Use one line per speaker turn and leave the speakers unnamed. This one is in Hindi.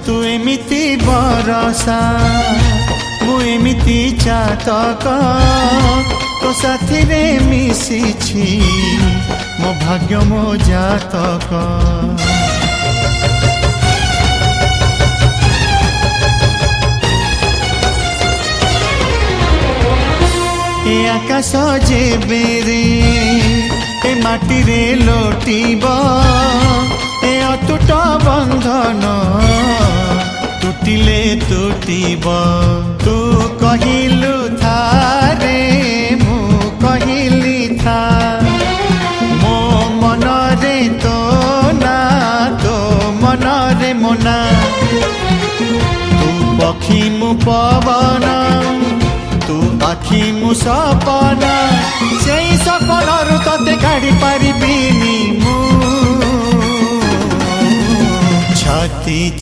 तू एमिति बरसा मु एमिति चातक तो साथी रे मिशिछि मो भाग्य मो जातक। ए आकाश जेबे रे ए माटी रे लोटिब ए अटूट बंधन टूटिले टूटिब। तू कहिलु था रे मु कहिली था मो मन रे तो ना तो मन रे मोना। तू पक्षी मु पवन तू आखि मु सपना से सपनरु तते काढ़ी पारिबिनी मु छाती।